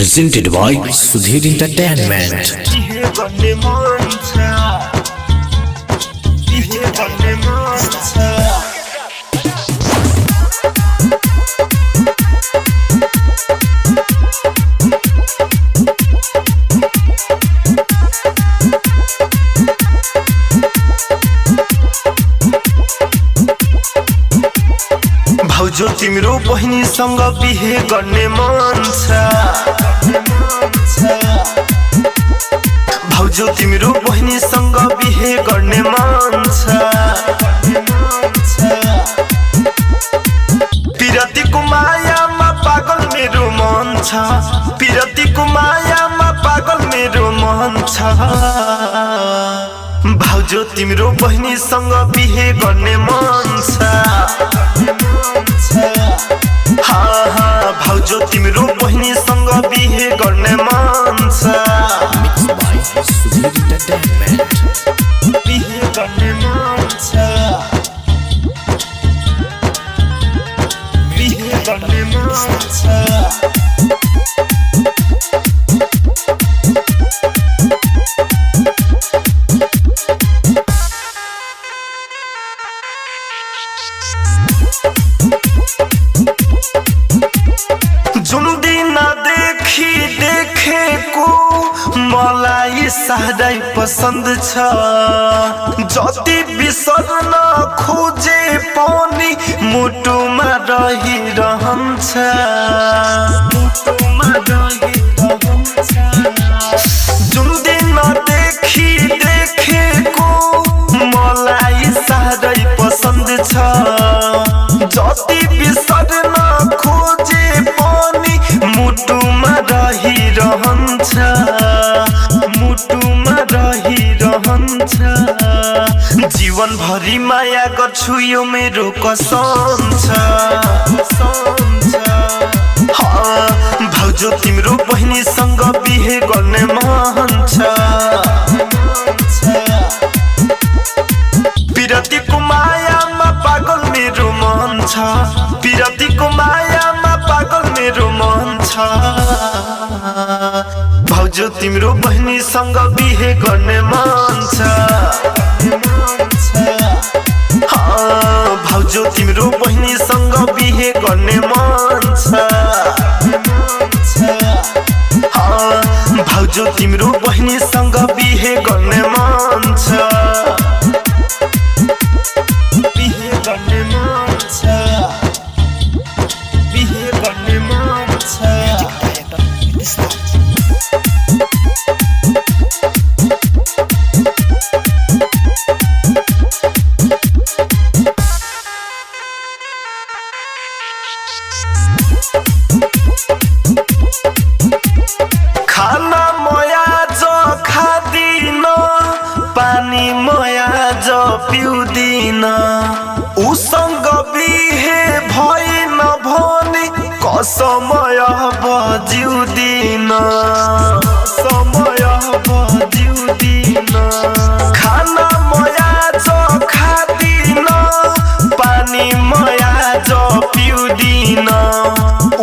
presented by Sudhir Entertainment. भौजो तिम्रो बहिनी संग बिहे गर्ने मन छ। भौजो तिम्रो बहिनी संग बिहे गर्ने मन छ। पिरतीको मायामा पागल मेरो मन छ। पिरतीको मायामा पागल मेरो मन छ। भौजो तिम्रो बहिनी संग बिहे गर्ने मन छ। हाँ हाँ भौजो तिम्रो बहिनी संग बिहे गर्ने मन छ। बिहे गर्ने मन छ। बिहे गर्ने मन छ। जुन दिन देखी देखेको मलाई साह्रै पसन्द छ। जति बिसर्न खोजे पनि मुटुमा रहिरहन्छ। मुटुमा रहिरहन्छ। जुन दिन देखी देखेको मलाई साह्रै पसन्द छ। जति बिसर्न खोजे पनि मुटुमा रहिरहन्छ। मुटुमा रहिरहन्छ। जीवन भरि माया गर्छु यो मेरो कसम छ। हाँ भौजो तिम्रो बहिनी संग बिहे गर्ने मन छ। पिरतीको मायामा पागल मेरो मन छ। पिरतीको मायामा पागल मेरो मन छ। भौजो तिम्रो बहिनी संग बिहे गर्ने मन छ। हाँ भौजो तिम्रो बहिनी संग बिहे गर्ने मन छ। हाँ भौजो तिम्रो बहिनी संग बिहे गर्ने मन छ। बिहे गर्ने मन छ। बिहे गर्ने मन छ। खाना मया जो खादिन, पानी मया जो पिउदिन। उसँग बिहे भएन भने कसमय बजिउदिन। समय बजिउदिन। खाना मया जो खादिन, पानी मया जो पिउदिन।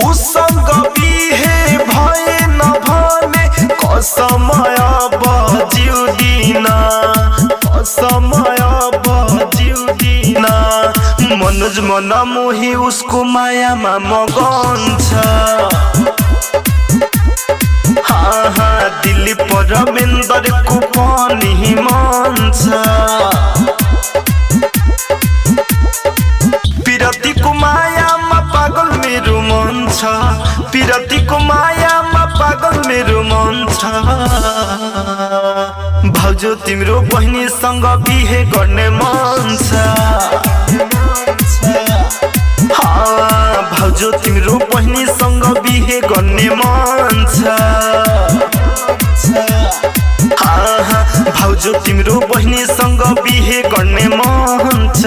उसँग बिहे भएन भने कसमय बजिउदिन। कसमय बजिउदिन। मनोज मन मोही उसको मायामा मगन छ। हाँ हाँ दिलीप रविन्द्रको पनि मन छ। पिरतीको मायामा पागल मेरो मन छ। पिरतीको मायामा पागल मेरो मन छ। भौजो तिम्रो बहिनी संग बिहे गर्ने मन छ। हाँ भौजो तिम्रो बहिनी संग बिहे गर्ने मन छ। हाँ हाँ भौजो तिम्रो बहिनी संग बिहे गर्ने मन छ।